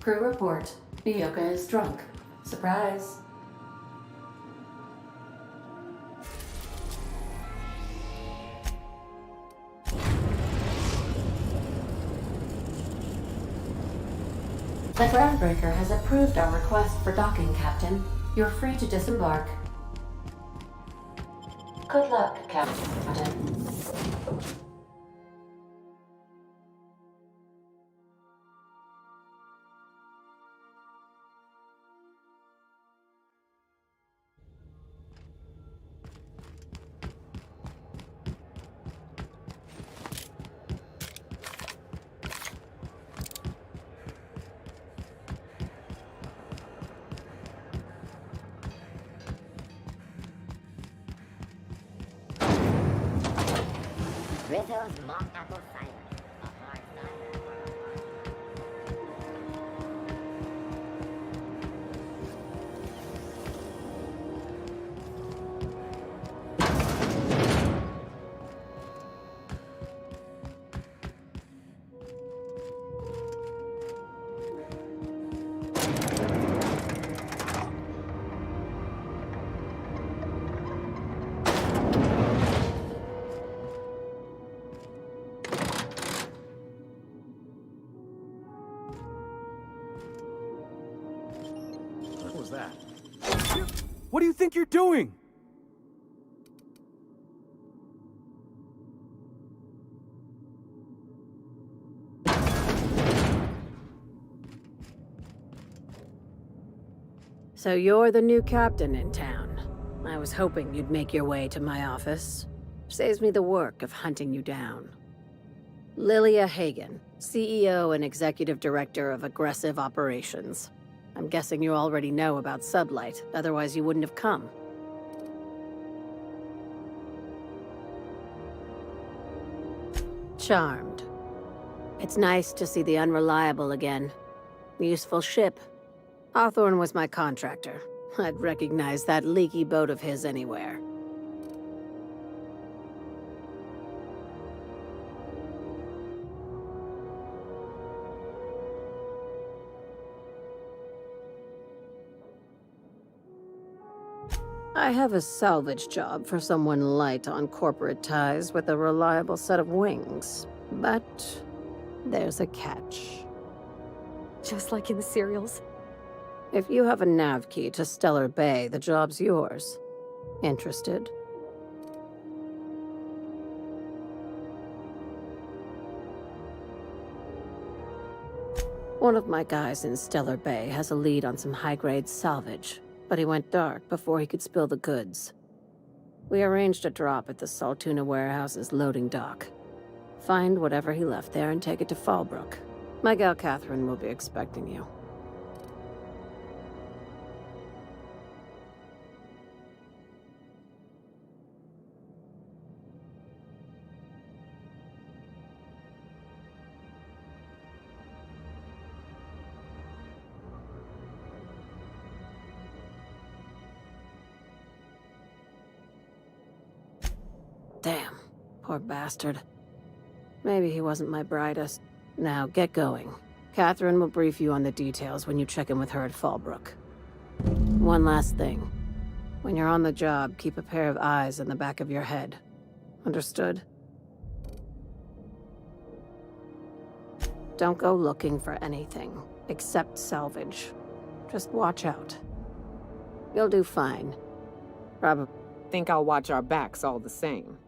Crew report. Nyoka is drunk. Surprise. The Groundbreaker has approved our request for docking, Captain. You're free to disembark. Good luck, Captain. Rizzo's mock apple cider. A hard cider for a hard. What was that? What do you think you're doing? So you're the new captain in town. I was hoping you'd make your way to my office. Saves me the work of hunting you down. Lilia Hagen, CEO and Executive Director of Aggressive Operations. I'm guessing you already know about Sublight, otherwise you wouldn't have come. Charmed. It's nice to see the Unreliable again. Useful ship. Hawthorne was my contractor. I'd recognize that leaky boat of his anywhere. I have a salvage job for someone light on corporate ties with a reliable set of wings. But there's a catch. Just like in the serials. If you have a nav key to Stellar Bay, the job's yours. Interested? One of my guys in Stellar Bay has a lead on some high-grade salvage, but he went dark before he could spill the goods. We arranged a drop at the Saltuna warehouse's loading dock. Find whatever he left there and take it to Fallbrook. My gal Catherine will be expecting you. Damn, poor bastard. Maybe he wasn't my brightest. Now, get going. Catherine will brief you on the details when you check in with her at Fallbrook. One last thing. When you're on the job, keep a pair of eyes in the back of your head. Understood? Don't go looking for anything, except salvage. Just watch out. You'll do fine. Probably. Think I'll watch our backs all the same.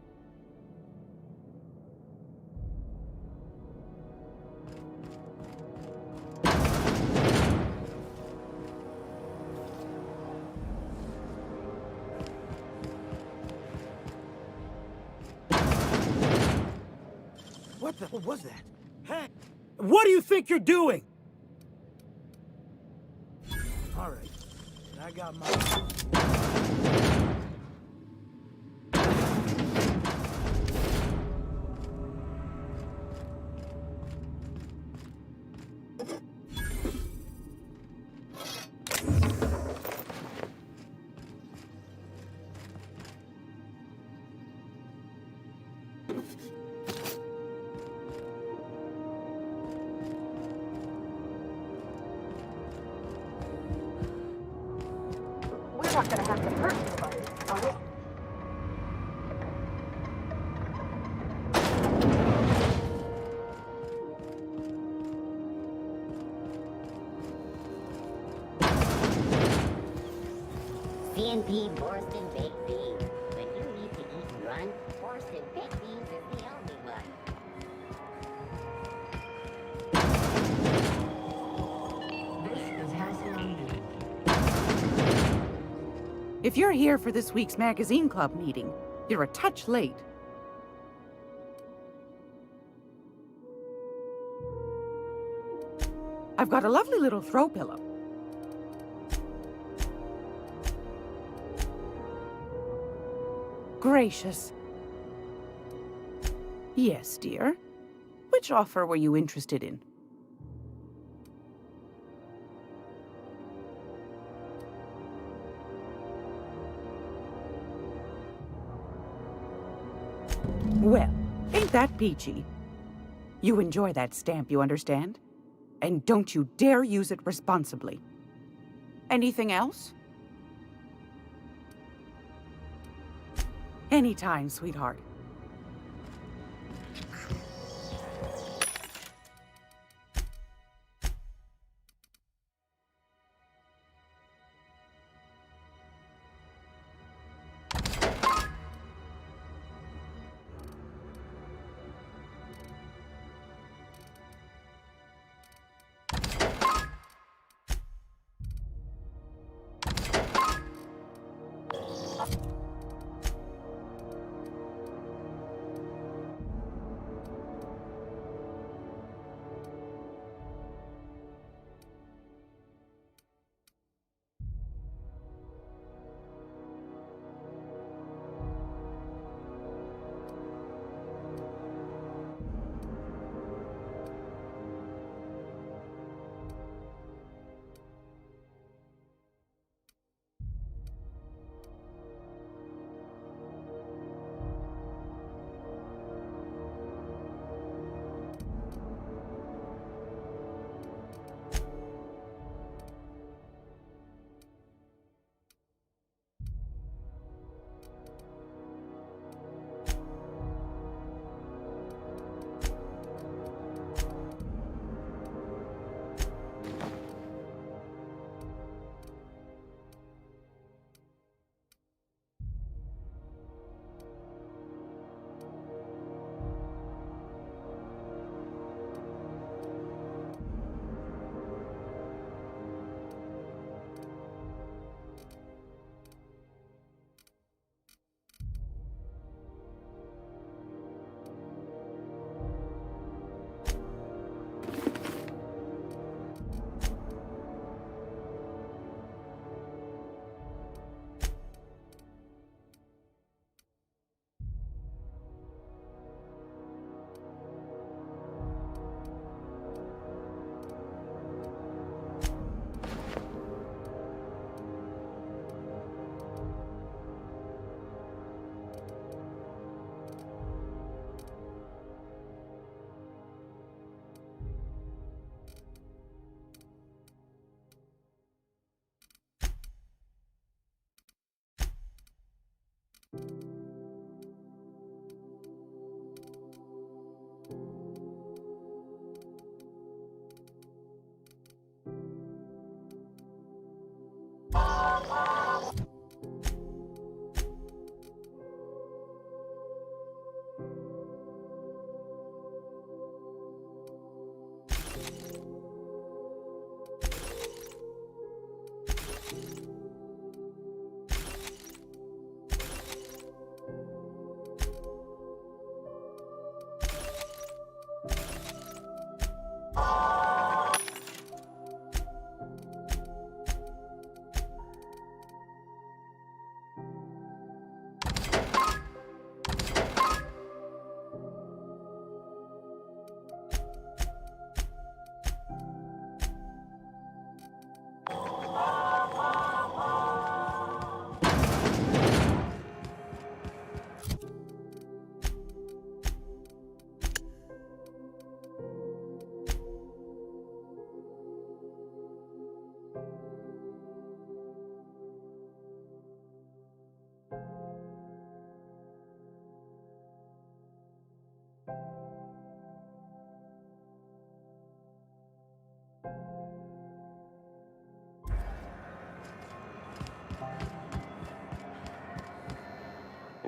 What the hell was that? Hey! What do you think you're doing? All right. I got my... not gonna have to hurt anybody, are we? CNP Forced and Baked Beans. When you need to eat and run, Forced and Baked Beans is the only one. This is Hassan If you're here for this week's Magazine Club meeting, you're a touch late. I've got a lovely little throw pillow. Gracious. Yes, dear. Which offer were you interested in? Well, ain't that peachy? You enjoy that stamp, you understand? And don't you dare use it responsibly. Anything else? Anytime, sweetheart.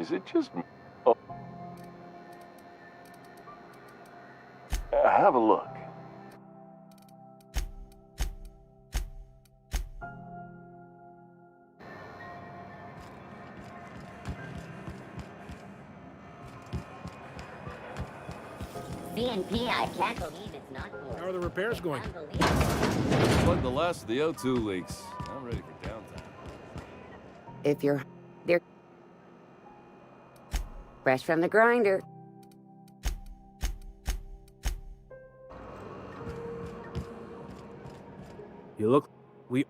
Is it just... Oh. Have a look. CNP, I can't believe it's not for. How are the repairs going? Unbelievable. Plug the last of the O2 leaks. I'm ready for downtime. If you're there, fresh from the grinder. You look... We...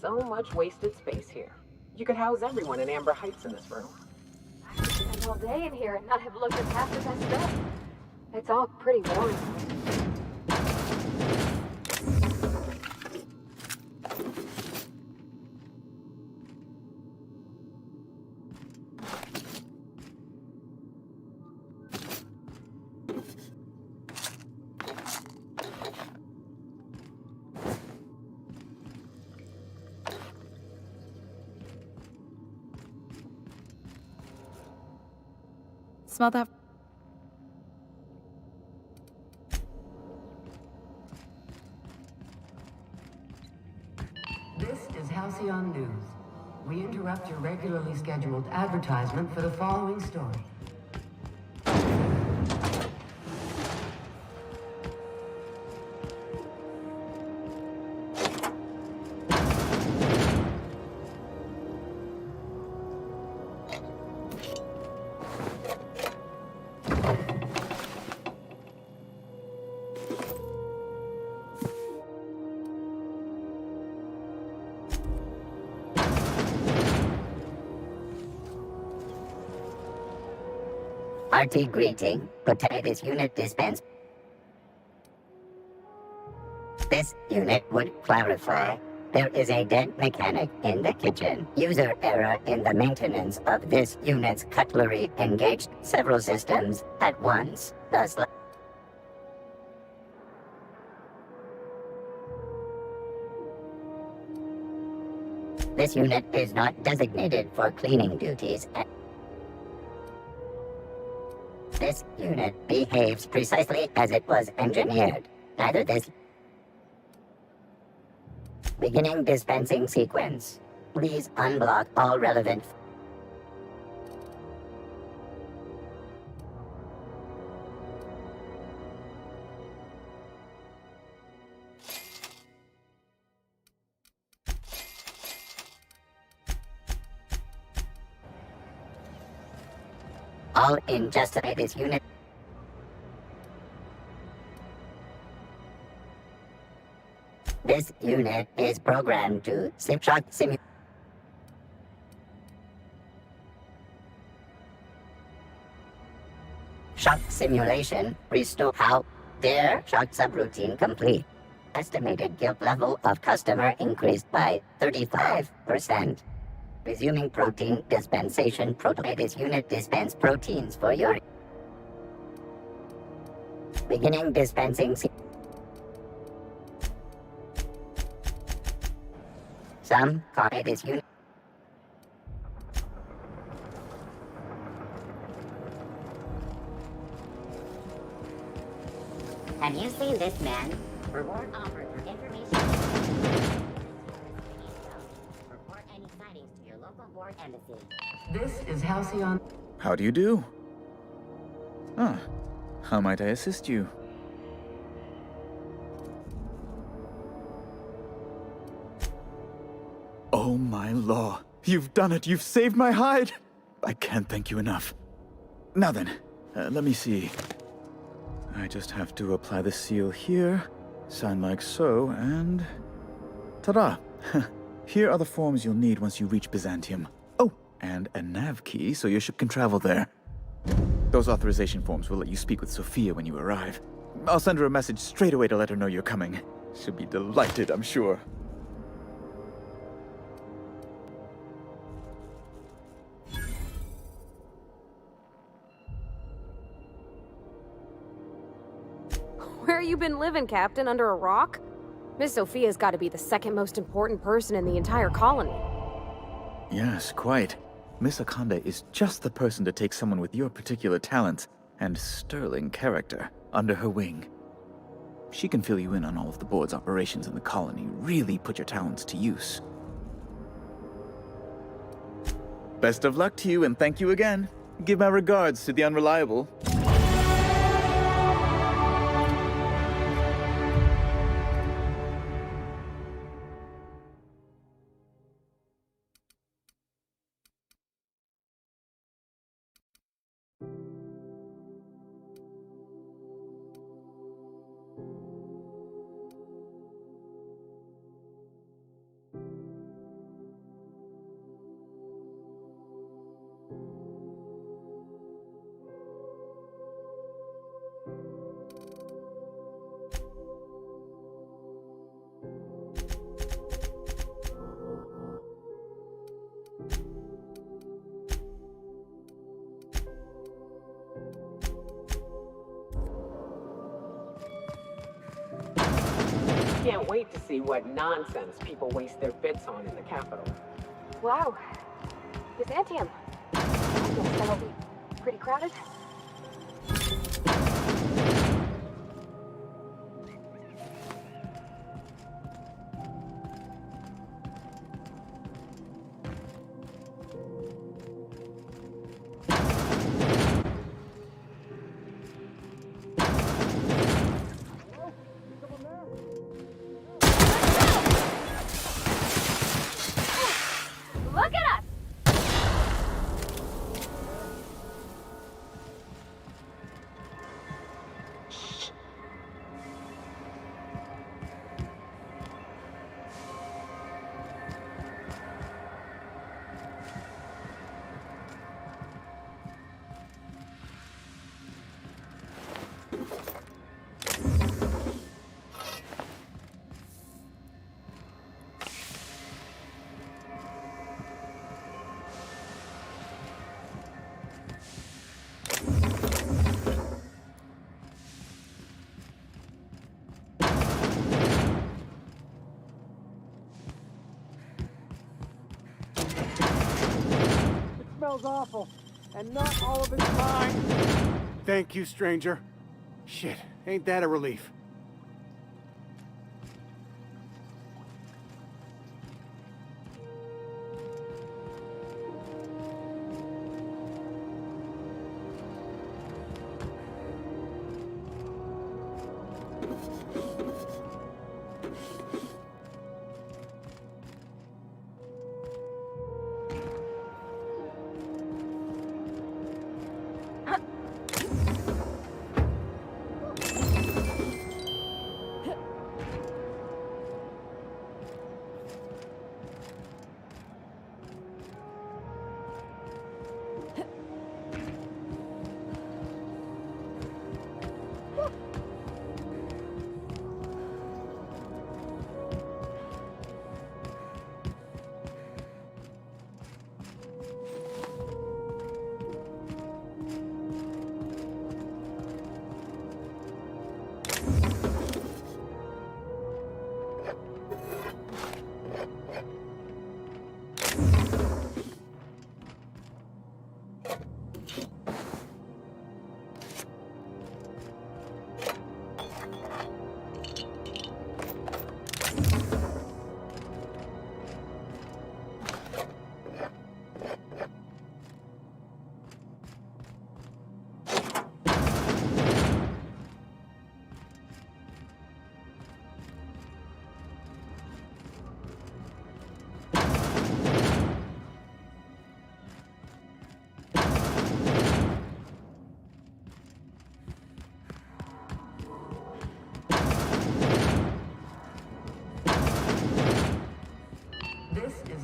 So much wasted space here. You could house everyone in Amber Heights in this room. I could spend all day in here and not have looked at half of that stuff. It's all pretty boring. Smell that? This is Halcyon News. We interrupt your regularly scheduled advertisement for the following story. RT greeting. Protect unit dispense. This unit would clarify. There is a dead mechanic in the kitchen. User error in the maintenance of this unit's cutlery engaged several systems at once. Thus, this unit is not designated for cleaning duties. This unit behaves precisely as it was engineered. Neither this... Beginning dispensing sequence. Please unblock all relevant... All injustice unit. This unit is programmed to shock simulation. Restore how their shock subroutine complete. Estimated guilt level of customer increased by 35%. Resuming protein dispensation. This unit dispense proteins for your... Beginning dispensing... Some this unit... Have you seen this man? Reward offered for information. Report any sightings to your local board embassy. This is Halcyon. How do you do? Ah, how might I assist you? Oh my law, you've done it, you've saved my hide! I can't thank you enough. Now then, let me see. I just have to apply the seal here, sign like so, and... ta-da! Here are the forms you'll need once you reach Byzantium. Oh, and a nav key so your ship can travel there. Those authorization forms will let you speak with Sophia when you arrive. I'll send her a message straight away to let her know you're coming. She'll be delighted, I'm sure. you been living, Captain? Under a rock? Miss Sophia's gotta be the second most important person in the entire colony. Yes, quite. Miss Akonda is just the person to take someone with your particular talents and sterling character under her wing. She can fill you in on all of the board's operations in the colony, really put your talents to use. Best of luck to you, and thank you again. Give my regards to the Unreliable. Can't wait to see what nonsense people waste their bits on in the capital. Wow. Byzantium. I guess that'll be pretty crowded. Look at us! Smells awful, and not all of it's mine. Thank you, stranger. Shit, ain't that a relief?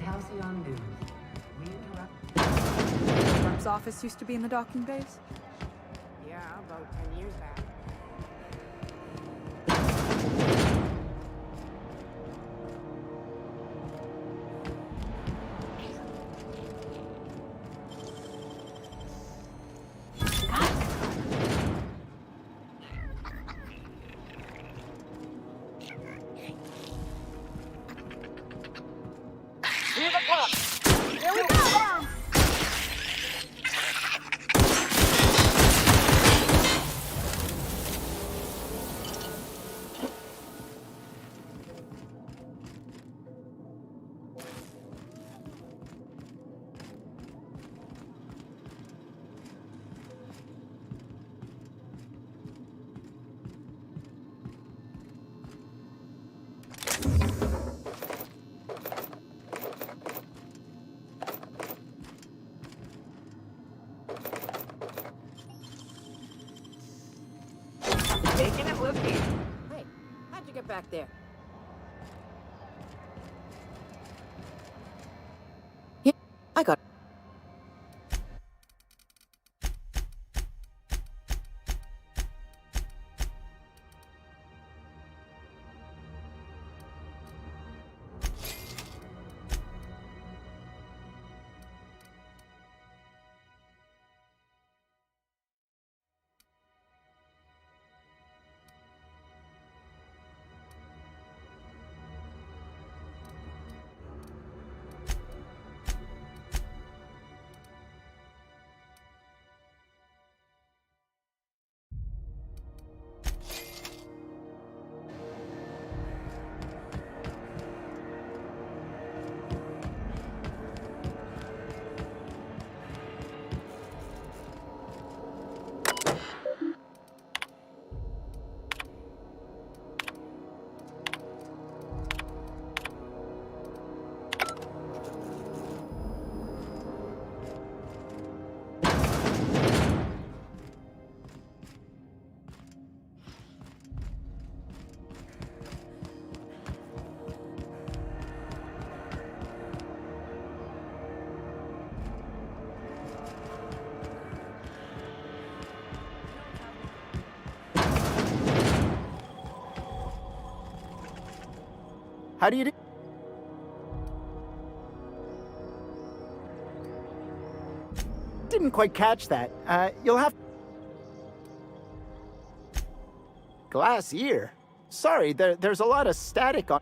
Halcyon News. We interrupt. Rep's office used to be in the docking bays? Yeah, about 10 years back. the cup! Here we go! Making it look easy. Hey, how'd you get back there? Yeah, I got. How do you do? Didn't quite catch that. You'll have... Glass ear? Sorry, there's a lot of static on...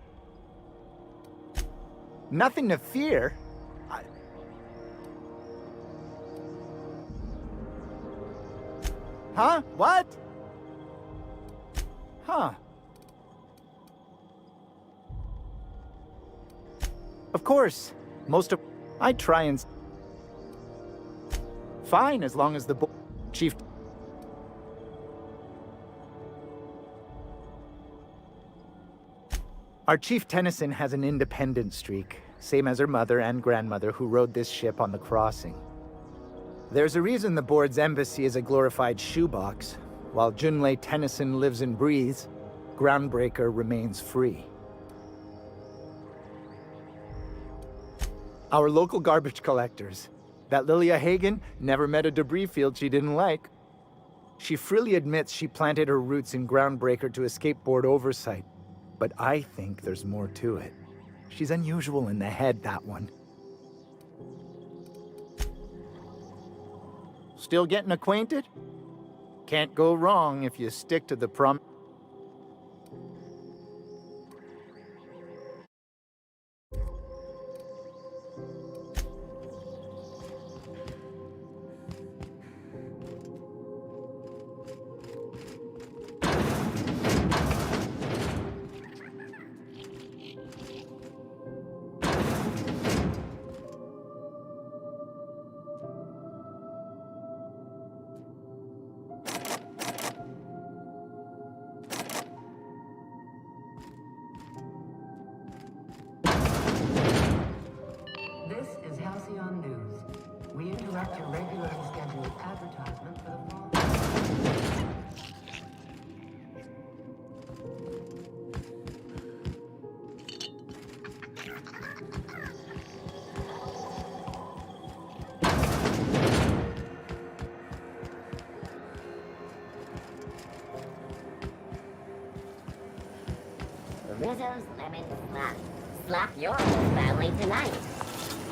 Nothing to fear. Huh? What? Huh. Of course. Most of... I try and... Fine, as long as the chief... Our Chief Tennyson has an independent streak, same as her mother and grandmother who rode this ship on the crossing. There's a reason the board's embassy is a glorified shoebox. While Junlei Tennyson lives and breathes, Groundbreaker remains free. Our local garbage collectors. That Lilia Hagen never met a debris field she didn't like. She freely admits she planted her roots in Groundbreaker to escape board oversight. But I think there's more to it. She's unusual in the head, that one. Still getting acquainted? Can't go wrong if you stick to the prom... This is Halcyon News. We interrupt your regularly scheduled advertisement for the fall. Rizzo's Lemon Slap. Slap your whole family tonight.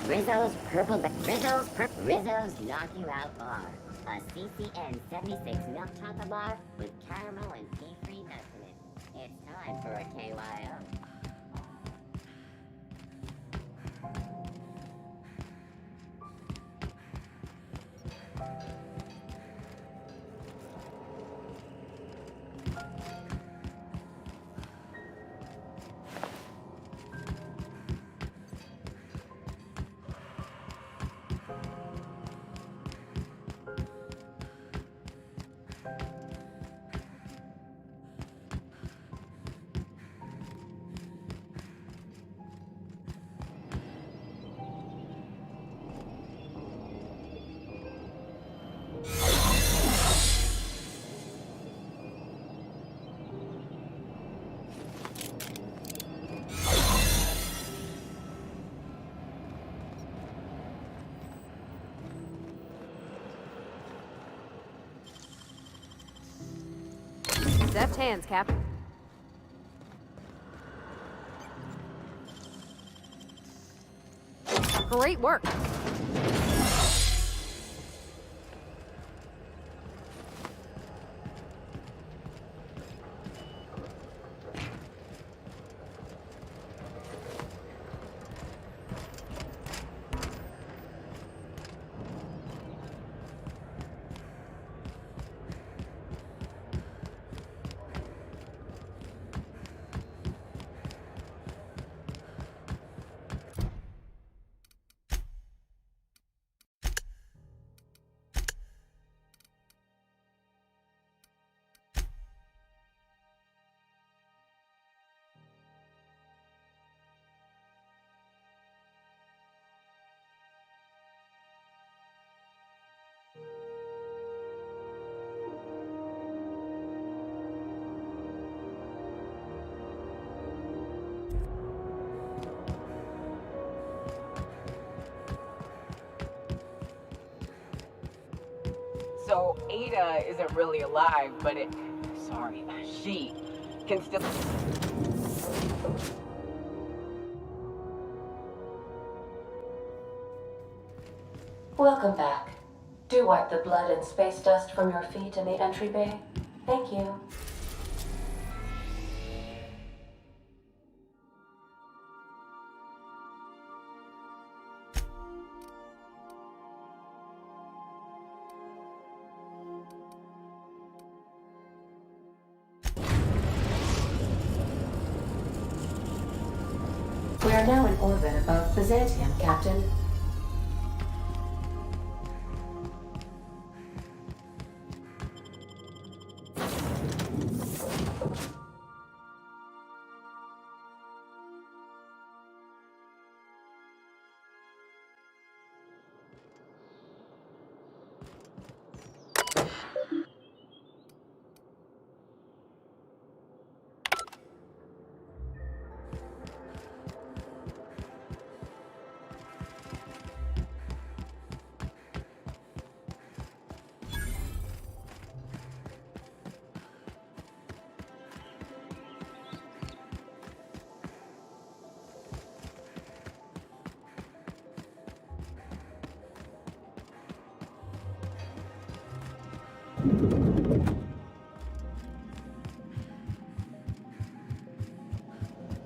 Rizzo's Rizzo's Knock You Out Bar. A CCN 76 milk chocolate bar with caramel and tea-free nuts in it. It's time for a KYO. Deft hands, Cap. Great work. So Ada isn't really alive, but she can still... Welcome back. Do wipe the blood and space dust from your feet in the entry bay. Thank you. We are now in orbit above Byzantium, Captain.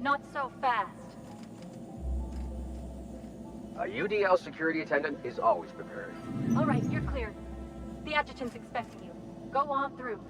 Not so fast. A UDL security attendant is always prepared. All right, you're cleared. The adjutant's expecting you. Go on through.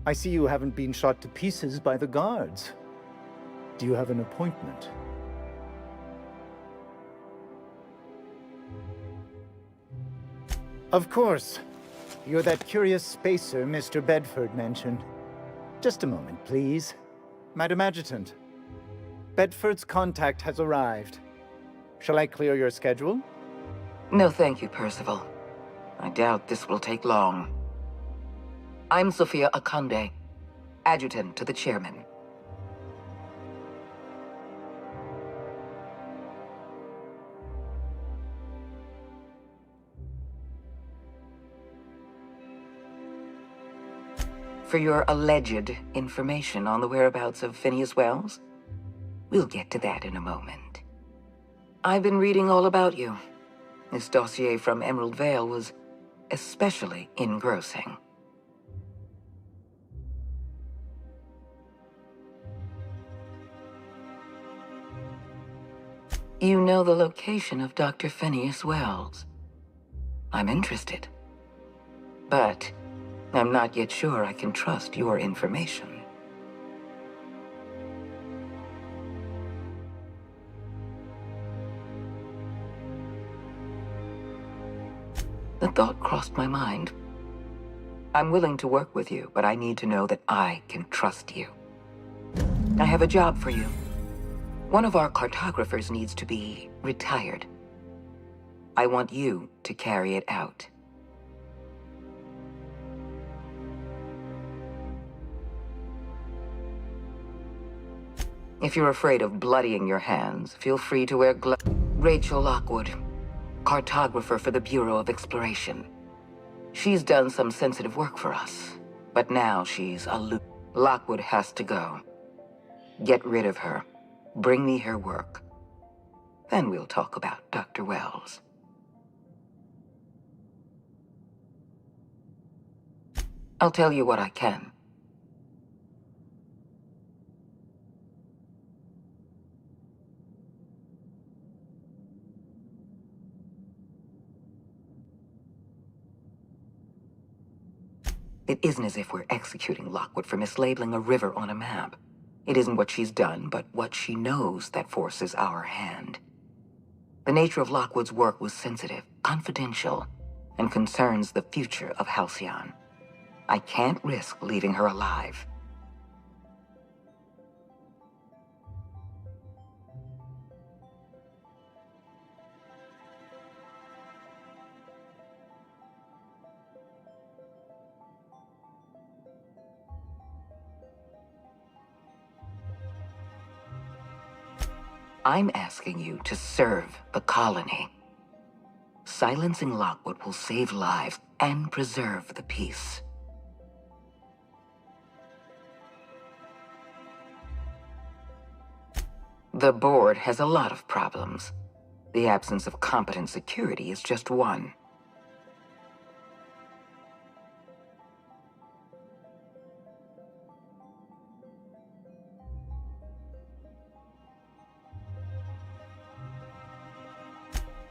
I see you haven't been shot to pieces by the guards. Do you have an appointment? Of course. You're that curious spacer Mr. Bedford mentioned. Just a moment, please. Madam Adjutant. Bedford's contact has arrived. Shall I clear your schedule? No, thank you, Percival. I doubt this will take long. I'm Sophia Akande, adjutant to the chairman. For your alleged information on the whereabouts of Phineas Wells, we'll get to that in a moment. I've been reading all about you. This dossier from Emerald Vale was especially engrossing. You know the location of Dr. Phineas Wells. I'm interested. But I'm not yet sure I can trust your information. The thought crossed my mind. I'm willing to work with you, but I need to know that I can trust you. I have a job for you. One of our cartographers needs to be retired. I want you to carry it out. If you're afraid of bloodying your hands, feel free to wear gloves. Rachel Lockwood, cartographer for the Bureau of Exploration. She's done some sensitive work for us, but now she's aloof. Lockwood has to go. Get rid of her. Bring me her work. Then we'll talk about Dr. Wells. I'll tell you what I can. It isn't as if we're executing Lockwood for mislabeling a river on a map. It isn't what she's done, but what she knows that forces our hand. The nature of Lockwood's work was sensitive, confidential, and concerns the future of Halcyon. I can't risk leaving her alive. I'm asking you to serve the colony. Silencing Lockwood will save lives and preserve the peace. The board has a lot of problems. The absence of competent security is just one.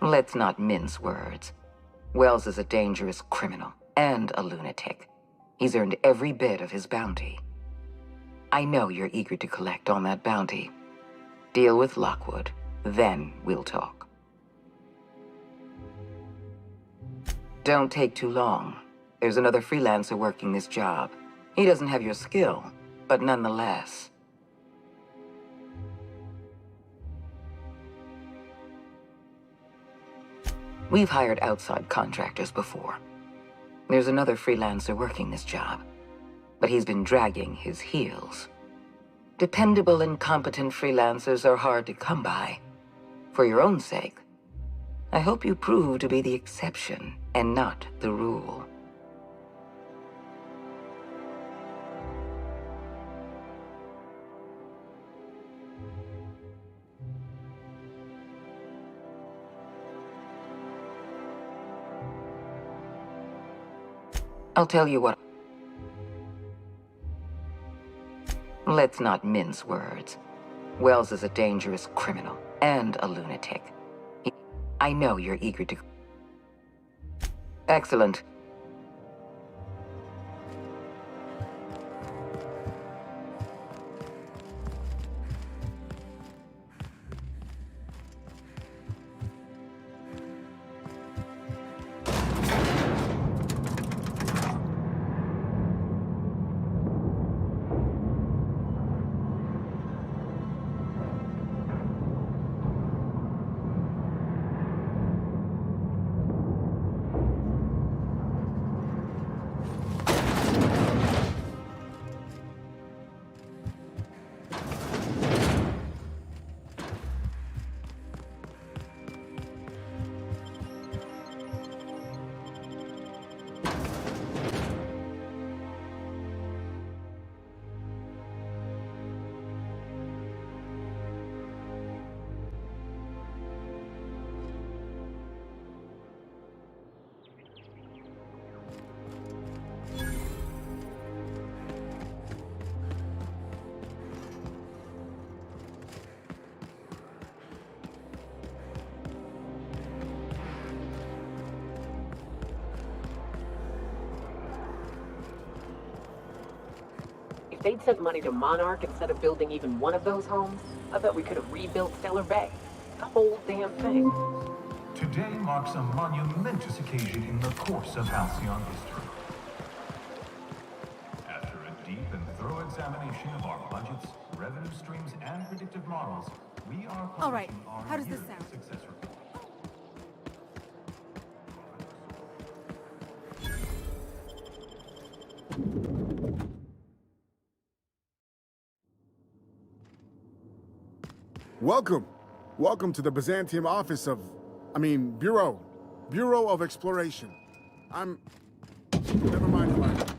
Let's not mince words. Wells is a dangerous criminal and a lunatic. He's earned every bit of his bounty. I know you're eager to collect on that bounty. Deal with Lockwood, then we'll talk. Don't take too long. There's another freelancer working this job. He doesn't have your skill, but nonetheless. We've hired outside contractors before. There's another freelancer working this job, but he's been dragging his heels. Dependable and competent freelancers are hard to come by. For your own sake, I hope you prove to be the exception and not the rule. I'll tell you what. Let's not mince words. Wells is a dangerous criminal and a lunatic. I know you're eager to... Excellent. they'd sent money to Monarch instead of building even one of those homes, I bet we could have rebuilt Stellar Bay. The whole damn thing. Today marks a monumentous occasion in the course of Halcyon history. After a deep and thorough examination of our budgets, revenue streams, and predictive models, we are All right, publishing our how does this yearly sound? success report. Welcome. Welcome to the Byzantium office of... Bureau. Bureau of Exploration. Never mind about it.